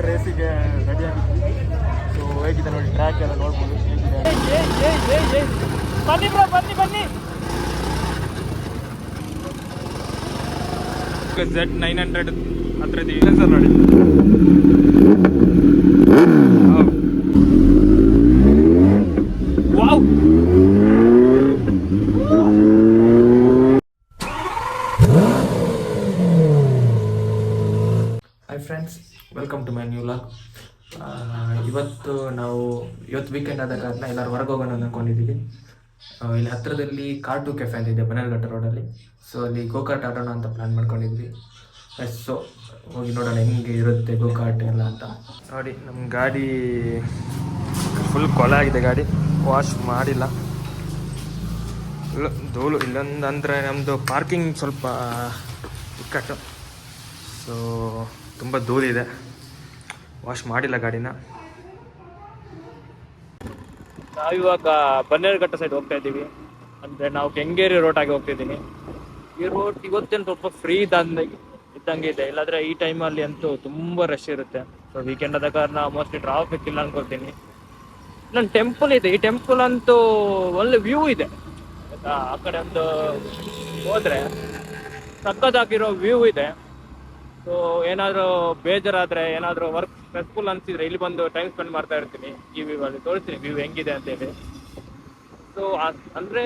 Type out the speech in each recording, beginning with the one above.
ರೇಸಿಗೆ ready ಆಗಿದ್ವಿ. So ಹೇಗಿದೆ ನೋಡಿ, track ಎಲ್ಲ ನೋಡ್ಬೋದು ಹೇಗಿದೆ. ಬನ್ನಿ ಬ್ರೋ, ಬನ್ನಿ ಬನ್ನಿ. Z900 ಹತ್ರದ್ದು ಇದೆ ಸರ್ ನೋಡಿ. Wow, hi friends, welcome to my new vlog. ಇವತ್ತು ವೀಕೆಂಡ್ ಆದ ಕಾರಣ ಎಲ್ಲರೂ ಹೊರಗೆ ಹೋಗೋಣ ಅಂದ್ಕೊಂಡಿದ್ದೀವಿ. ಇಲ್ಲಿ ಹತ್ತಿರದಲ್ಲಿ ಕಾರ್ಟು ಕೆಫೆ ಅಂತ ಇದೆ ಬನ್ನೇರುಘಟ್ಟ ರೋಡಲ್ಲಿ. ಸೊ ಅಲ್ಲಿ ಗೋಕಾರ್ಟ್ ಆಡೋಣ ಅಂತ ಪ್ಲ್ಯಾನ್ ಮಾಡ್ಕೊಂಡಿದ್ವಿ. ಸೊ ಹೋಗಿ ನೋಡೋಣ ಹೆಂಗೆ ಇರುತ್ತೆ ಗೋಕಾರ್ಟ್ ಎಲ್ಲ ಅಂತ. ನೋಡಿ, ನಮ್ಮ ಗಾಡಿ ಫುಲ್ ಕೊಳೆ ಆಗಿದೆ. ಗಾಡಿ ವಾಶ್ ಮಾಡಿಲ್ಲ, ಧೂಳು. ಇಲ್ಲೊಂದು ಅಂದರೆ ನಮ್ಮದು ಪಾರ್ಕಿಂಗ್ ಸ್ವಲ್ಪ ಇಕ್ಕಟ್ಟು. ಸೊ ತುಂಬ ಧೂಳಿದೆ, ವಾಶ್ ಮಾಡಿಲ್ಲ ಗಾಡಿನ. ನಾವಿವಾಗ ಬನ್ನೇರುಘಟ್ಟ ಸೈಡ್ ಹೋಗ್ತಾ ಇದ್ದೀವಿ. ಅಂದರೆ ನಾವು ಕೆಂಗೇರಿ ರೋಡ್ ಆಗಿ ಹೋಗ್ತಿದ್ದೀನಿ. ಈ ರೋಡ್ ಇವತ್ತೇನು ಸ್ವಲ್ಪ ಫ್ರೀ ಇದ್ದಂಗೆ ಇದೆ, ಇಲ್ಲಾಂದರೆ ಈ ಟೈಮಲ್ಲಿ ಅಂತೂ ತುಂಬ ರಶ್ ಇರುತ್ತೆ. ಸೊ ವೀಕೆಂಡ್ ಆದ ಕಾರಣ ಮೋಸ್ಟ್ಲಿ ಟ್ರಾಫಿಕ್ ಇಲ್ಲ ಅನ್ಕೊಳ್ತೀನಿ. ನನ್ನ ಟೆಂಪಲ್ ಇದೆ, ಈ ಟೆಂಪಲ್ ಅಂತೂ ಒಳ್ಳೆ ವ್ಯೂ ಇದೆ ಆಯಿತಾ. ಆ ಕಡೆ ಒಂದು ಹೋದರೆ ಸಕ್ಕತ್ತಾಗಿರೋ ವ್ಯೂ ಇದೆ. ಸೊ ಏನಾದರೂ ಬೇಜಾರಾದರೆ, ಏನಾದರೂ ವರ್ಕ್ ಸ್ಟ್ರೆಸ್ಫುಲ್ ಅನಿಸಿದ್ರೆ ಇಲ್ಲಿ ಬಂದು ಟೈಮ್ ಸ್ಪೆಂಡ್ ಮಾಡ್ತಾ ಇರ್ತೀನಿ. ಈ ವ್ಯೂ ಅಲ್ಲಿ ತೋರಿಸ್ತೀನಿ ವ್ಯೂ ಹೆಂಗಿದೆ ಅಂತೇಳಿ. ಸೊ ಅಂದರೆ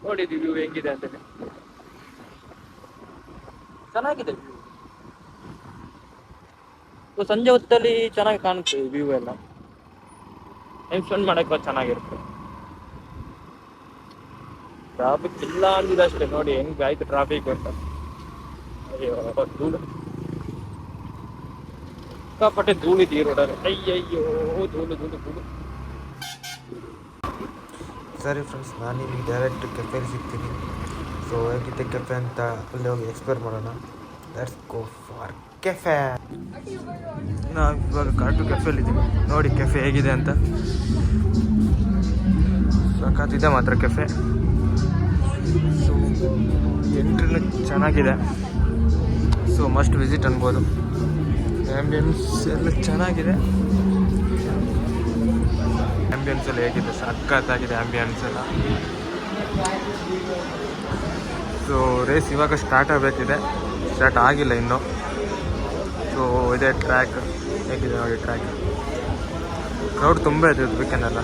ನೋಡಿದ್ವಿ ವ್ಯೂ ಹೆಂಗಿದೆ ಅಂತೇಳಿ, ಚೆನ್ನಾಗಿದೆ ವ್ಯೂ. ಸೊ ಸಂಜೆ ಹೊತ್ತಲ್ಲಿ ಚೆನ್ನಾಗಿ ಕಾಣುತ್ತೆ ವ್ಯೂ ಎಲ್ಲ, ಟೈಮ್ ಸ್ಪೆಂಡ್ ಮಾಡೋಕ್ಕೆ ಚೆನ್ನಾಗಿರುತ್ತೆ. ಟ್ರಾಫಿಕ್ ಇಲ್ಲ ಅಂದಿದೆ ಅಷ್ಟೇ. ನೋಡಿ ಹೆಂಗೆ ಆಯ್ತು ಟ್ರಾಫಿಕ್ ಅಂತ. ಅಯ್ಯೋ ಧೂಳು, ಸಿಕ್ಕಾಪಟ್ಟೆ ಧೂಳಿದೆ ಈ ರೋಡಲ್ಲಿ. ಅಯ್ಯಯ್ಯೋ ಧೂಳು ಧೂಳು ಧೂಳು. ಸರಿ ಫ್ರೆಂಡ್ಸ್, ನಾನು ನಿಮಗೆ ಡೈರೆಕ್ಟ್ ಕೆಫೆಲಿ ಸಿಗ್ತೀನಿ. ಸೊ ಹೇಗಿದೆ ಕೆಫೆ ಅಂತ ಅಲ್ಲಿ ಹೋಗಿ ಎಕ್ಸ್ಪ್ಲೋರ್ ಮಾಡೋಣ. Let's go for cafe. ನಾವು ಇವಾಗ ಕಾರ್ಟು ಕೆಫೆಲಿದ್ದೀವಿ. ನೋಡಿ ಕೆಫೆ ಹೇಗಿದೆ ಅಂತ, ಸಾಕಾಗಿದೆ ಮಾತ್ರ ಕೆಫೆ. ಸೊ ಎಂಟ್ರಿನೂ ಚೆನ್ನಾಗಿದೆ. ಸೊ ಮಸ್ಟ್ ವಿಸಿಟ್ ಅನ್ಬೋದು. ಆ್ಯಂಬಿಯನ್ಸ್ ಎಲ್ಲ ಚೆನ್ನಾಗಿದೆ. ಆ್ಯಂಬಿಯನ್ಸ್ ಎಲ್ಲ ಹೇಗಿದೆ, ಸಖತ್ತಾಗಿದೆ ಆ್ಯಂಬಿಯನ್ಸ್ ಎಲ್ಲ. ಸೊ ರೇಸ್ ಇವಾಗ ಸ್ಟಾರ್ಟ್ ಆಗಬೇಕಿದೆ, ಸ್ಟಾರ್ಟ್ ಆಗಿಲ್ಲ ಇನ್ನೂ. ಸೊ ಇದೇ ಟ್ರ್ಯಾಕ್, ಹೇಗಿದೆ ನೋಡಿ ಟ್ರ್ಯಾಕ್. ಕ್ರೌಡ್ ತುಂಬ ಇದೆ ವೀಕೆಂಡೆಲ್ಲ.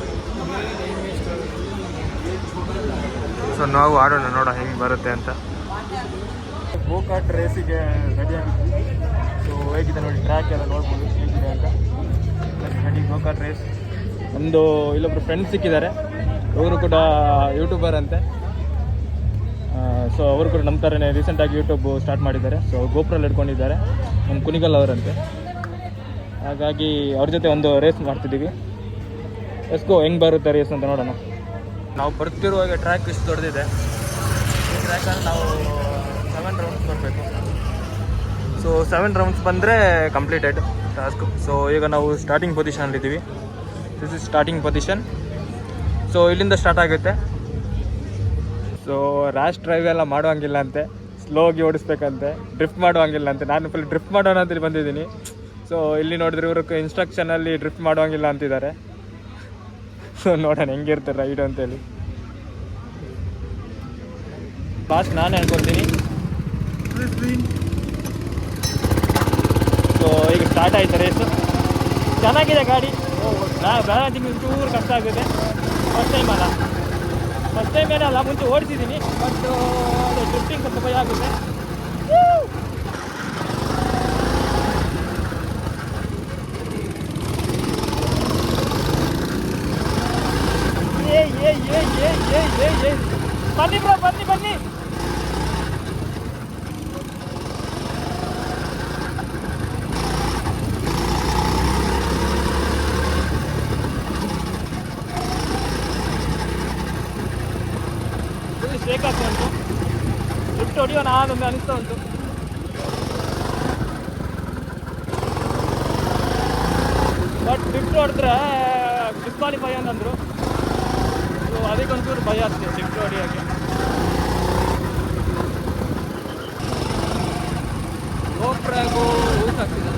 ಸೊ ನಾವು ಆಡೋಣ, ನೋಡೋಣ ಹೆಂಗೆ ಬರುತ್ತೆ ಅಂತ. ಗೋಕಾರ್ಟ್ ರೇಸಿಗೆ ರೆಡಿ ಆಗಿದ್ವಿ. ಸೊ ಹೇಗಿದೆ ನೋಡಿ, ಟ್ರ್ಯಾಕ್ ಎಲ್ಲ ನೋಡ್ಬೋದು ಹೇಗಿದೆ ಅಂತ. Ready go kart race. ಒಂದು ಇಲ್ಲೊಬ್ರು ಫ್ರೆಂಡ್ಸ್ ಸಿಕ್ಕಿದ್ದಾರೆ, ಅವರು ಕೂಡ ಯೂಟ್ಯೂಬರ್ ಅಂತೆ. ಸೊ ಅವರು ಕೂಡ ನಮ್ಮ ಥರನೇ ರೀಸೆಂಟಾಗಿ ಯೂಟ್ಯೂಬ್ ಸ್ಟಾರ್ಟ್ ಮಾಡಿದ್ದಾರೆ. ಸೊ ಗೋಪ್ರಲ್ಲಿ ಇಟ್ಕೊಂಡಿದ್ದಾರೆ, ಒಂದು ಕುಣಿಗಲ್ ಅವರಂತೆ. ಹಾಗಾಗಿ ಅವ್ರ ಜೊತೆ ಒಂದು ರೇಸ್ ಮಾಡ್ತಿದ್ದೀವಿ. ಎಸ್ಕೋ ಹೆಂಗೆ ಬರುತ್ತೆ ರೇಸ್ ಅಂತ ನೋಡೋಣ. ನಾವು ಬರ್ತಿರುವಾಗ ಟ್ರ್ಯಾಕ್ ಇಷ್ಟು ದೊಡ್ಡದಿದೆ. ಈ ಟ್ರ್ಯಾಕಲ್ಲಿ ನಾವು 7 ರೌಂಡ್ಸ್ ಬರಬೇಕು. ಸೊ 7 ರೌಂಡ್ಸ್ ಬಂದರೆ ಕಂಪ್ಲೀಟೆಡ್ ಟಾಸ್ಕ್. ಸೊ ಈಗ ನಾವು ಸ್ಟಾರ್ಟಿಂಗ್ ಪೊಸಿಷನಲ್ಲಿದ್ದೀವಿ. This is starting position. So ಇಲ್ಲಿಂದ ಸ್ಟಾರ್ಟ್ ಆಗುತ್ತೆ. ಸೊ ರ್ಯಾಶ್ ಡ್ರೈವ್ ಎಲ್ಲ ಮಾಡುವಂಗಿಲ್ಲ ಅಂತೆ, ಸ್ಲೋಗಿ ಓಡಿಸ್ಬೇಕಂತೆ, ಡ್ರಿಫ್ಟ್ ಮಾಡುವಂಗಿಲ್ಲ ಅಂತೆ. ನಾನು ಫುಲ್ ಡ್ರಿಫ್ಟ್ ಮಾಡೋಣ ಅಂತೇಳಿ ಬಂದಿದ್ದೀನಿ. ಸೊ ಇಲ್ಲಿ ನೋಡಿದ್ರೆ ಇವ್ರಿಗೆ ಇನ್ಸ್ಟ್ರಕ್ಷನಲ್ಲಿ ಡ್ರಿಫ್ಟ್ ಮಾಡುವಂಗಿಲ್ಲ ಅಂತಿದ್ದಾರೆ. ಸೊ ನೋಡೋಣ ಹೆಂಗಿರ್ತಾರೆ ರೈಡ್ ಅಂತೇಳಿ. ಫಾಸ್ಟ್ ನಾನೇ ಅನ್ಕೊಳ್ತೀನಿ. ಸೊ ಈಗ ಸ್ಟಾರ್ಟ್ ಆಯ್ತು ರೇಸು. ಚೆನ್ನಾಗಿದೆ ಗಾಡಿ. ಬ್ಯಾಲೆನ್ಸಿಂಗ್ ಚೂರು ಕಷ್ಟ ಆಗುತ್ತೆ. ಫಸ್ಟ್ ಟೈಮ್ ಏನಲ್ಲ, ಮುಂಚೆ ಓಡಿಸಿದ್ದೀನಿ. ಬಟ್ ಅದು ಡ್ರಿಫ್ಟಿಂಗ್ ಸ್ವಲ್ಪ ಭಯ ಆಗುತ್ತೆ. ಬನ್ನಿ ಬ್ರೋ, ಬನ್ನಿ ಬನ್ನಿ. ಶೇಕ್ ಆಗ್ತಾ ಉಂಟು, ಲಿಫ್ಟ್ ಹೊಡಿಯೋಣ ಅದೊಂದು ಅನಿಸ್ತಾ ಉಂಟು. ಬಟ್ ಲಿಫ್ಟ್ ಹೊಡೆದ್ರೆ ಡಿಸ್ಕ್ವಾಲಿಫೈ ಅಂತಂದರು. ಸೊ ಅದಕ್ಕೊಂಚೂರು ಭಯ ಆಗ್ತದೆ ಲಿಫ್ಟ್ ಹೊಡಿಯೋಕ್ಕೆ. ಗೋಪ್ರಾಗು ಯೂಸ್ ಆಗ್ತಿದೆ.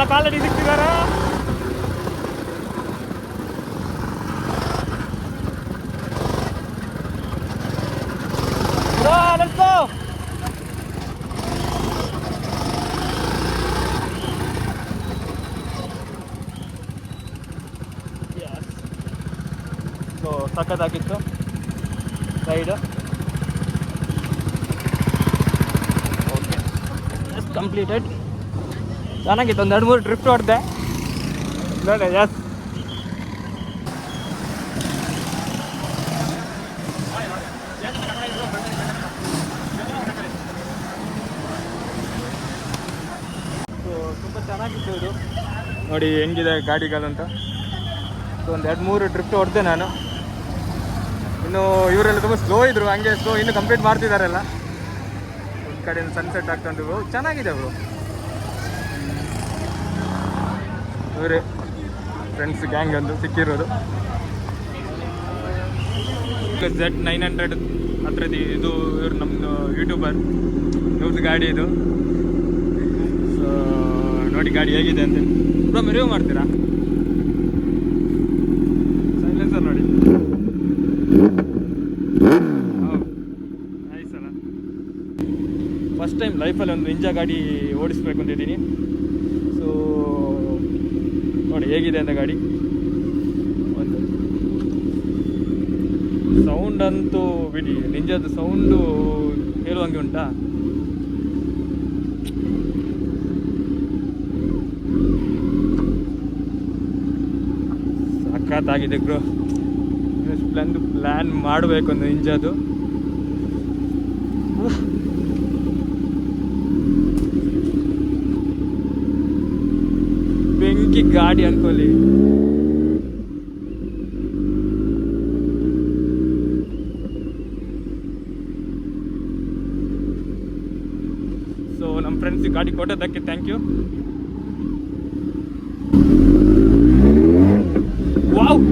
ಚಾಲಕ ಆಲ್ರೆಡಿ ಸಿಗ್ತಿದ್ದಾರೆ. Let's go. ಸೊ ಸಖತ್ತಾಗಿತ್ತು ರೈಡ್. Okay, just completed. ಚೆನ್ನಾಗಿತ್ತು. ಒಂದು 2-3 ಡ್ರಿಫ್ಟ್ ಹೊಡೆದೆ ನೋಡಿ. ಎಸ್, ತುಂಬ ಚೆನ್ನಾಗಿತ್ತು ಇದು. ನೋಡಿ ಹೆಂಗಿದೆ ಗಾಡಿಗಳಂತ. ಸೊ ಒಂದು 2-3 ಡ್ರಿಫ್ಟ್ ಹೊಡೆದೆ ನಾನು. ಇನ್ನು ಇವರೆಲ್ಲ ತುಂಬ ಸ್ಲೋ ಇದ್ರು, ಹಂಗೆ ಸ್ಲೋ ಇನ್ನೂ ಕಂಪ್ಲೀಟ್ ಮಾಡ್ತಿದ್ದಾರೆಲ್ಲ. ಒಂದು ಕಡೆಯಿಂದ ಸನ್ಸೆಟ್ ಆಗ್ತಂಡು ಚೆನ್ನಾಗಿದೆ ಅವರು. ಇವರೇ ಫ್ರೆಂಡ್ಸ್ ಗ್ಯಾಂಗ್ ಒಂದು ಸಿಕ್ಕಿರೋದು. Z900 ಹತ್ರದ್ದು ಇದು. ಇವರು ನಮ್ಮದು ಯೂಟ್ಯೂಬರ್, ಇವ್ರದ್ದು ಗಾಡಿ ಇದು. ಸೊ ನೋಡಿ ಗಾಡಿ ಹೇಗಿದೆ ಅಂತ. ಬ್ರೋ ರಿವ್ಯೂ ಮಾಡ್ತೀರಾ? ಸೈಲೆನ್ಸರ್ ನೋಡಿ. ನೈಸ್ ಅಲ್ಲ. ಫಸ್ಟ್ ಟೈಮ್ ಲೈಫಲ್ಲಿ ಒಂದು ನಿಂಜಾ ಗಾಡಿ ಓಡಿಸ್ಬೇಕು ಅಂತಿದ್ದೀನಿ. ಸೊ ನೋಡಿ ಹೇಗಿದೆ ಅಂತ ಗಾಡಿ. ಒಂದು ಸೌಂಡ್ ಅಂತೂ ಬಿಡಿ, ನಿಂಜಾದ ಸೌಂಡು ಹೇಳುವಂಗೆ ಉಂಟಾ. ಸಖತ್ತಾಗಿದೆ ಬ್ರೋ. ಪ್ಲ್ಯಾನ್ ಮಾಡಬೇಕು ಒಂದು ನಿಂಜಾದು. ಬೆಂಕಿ ಗಾಡಿ ಅನ್ಕೊಳ್ಳಿ. ಸೊ ನಮ್ಮ ಫ್ರೆಂಡ್ಸ್ ಗಾಡಿ ಕೊಟ್ಟೋದಕ್ಕೆ thank you. Wow,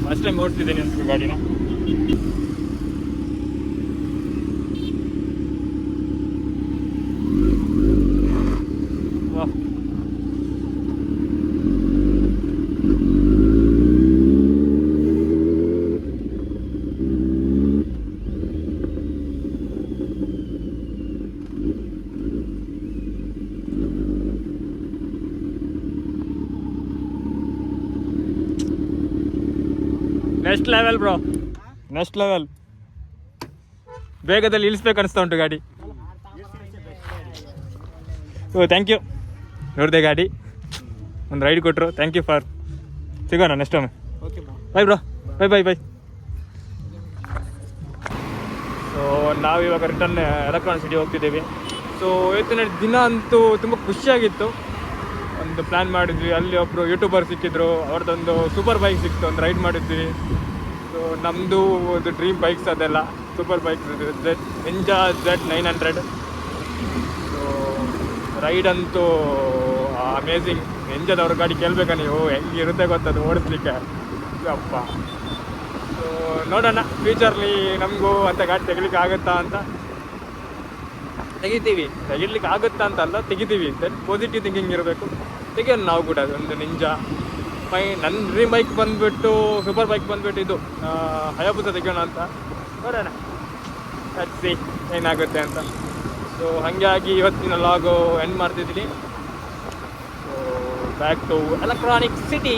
first time ಓಡ್ತಿದ್ದೇನೆ ಅಂತ ಗಾಡಿನ. ವಾಹ್, next level bro, next level. ಬೇಗದಲ್ಲಿ ಇಳಿಸ್ಬೇಕು ಅನಿಸ್ತಾ ಉಂಟು ಗಾಡಿ. ಓ ಥ್ಯಾಂಕ್ ಯು, ನೋಡಿದೆ ಗಾಡಿ ಒಂದು ರೈಡ್ ಕೊಟ್ಟರು. Thank you for. ಸಿಗೋಣ ನೆಕ್ಸ್ಟ್ ಒಮ್ಮೆ. Okay bye bro, bye bye bye. So ನಾವಿವಾಗ ರಿಟರ್ನ್ ಎಲೆಕ್ಟ್ರಾನಿಕ್ ಸಿಟಿ ಹೋಗ್ತಿದ್ದೀವಿ. ಸೊ ಇವತ್ತಿನ ದಿನ ಅಂತೂ ತುಂಬ ಖುಷಿಯಾಗಿತ್ತು. ಒಂದು ಪ್ಲ್ಯಾನ್ ಮಾಡಿದ್ವಿ, ಅಲ್ಲಿ ಒಬ್ಬರು ಯೂಟ್ಯೂಬರ್ ಸಿಕ್ಕಿದ್ರು, ಅವ್ರದ್ದೊಂದು ಸೂಪರ್ ಬೈಕ್ ಸಿಕ್ತು, ಒಂದು ರೈಡ್ ಮಾಡಿದ್ವಿ. ಸೊ ನಮ್ಮದು ಒಂದು ಡ್ರೀಮ್ ಬೈಕ್ಸ್ ಅದೆಲ್ಲ super bikes, Ninja Z900. So ride ಅಂತೂ ಅಮೇಝಿಂಗ್. ನಿಂಜಾದವ್ರ ಗಾಡಿ ಕೇಳಬೇಕಾ ನೀವು, ಹೆಂಗಿರುತ್ತೆ ಗೊತ್ತದು ಓಡಿಸ್ಲಿಕ್ಕೆ ಅಪ್ಪ. ಸೊ ನೋಡೋಣ ಫ್ಯೂಚರ್ಲಿ ನಮಗೂ ಅಂತ ಗಾಡಿ ತೆಗಿಲಿಕ್ಕೆ ಆಗುತ್ತಾ ಅಂತ. ತೆಗಿಲಿಕ್ಕೆ ಆಗುತ್ತಾ ಅಂತಲ್ಲ, ತೆಗಿತೀವಿ ಅಂತ ಪಾಸಿಟಿವ್ ಥಿಂಕಿಂಗ್ ಇರಬೇಕು. ತೆಗಿಯೋಣ ನಾವು ಕೂಡ ಒಂದು ನಿಂಜಾ. ನನ್ನ ಡ್ರೀಮ್ ಬೈಕ್ ಬಂದುಬಿಟ್ಟು ಸೂಪರ್ ಬೈಕ್ ಬಂದುಬಿಟ್ಟು ಇದು ಹಯಾಬುಸ ತೆಗಿಯೋಣ ಅಂತ. ನೋಡೋಣ ಹಚ್ಚಿ ಏನಾಗುತ್ತೆ ಅಂತ. ಸೊ ಹಾಗಾಗಿ ಇವತ್ತಿನ ಲಾಗು ಎಂಡ್ ಮಾಡ್ತಿದ್ದೀನಿ. So back to electronic city.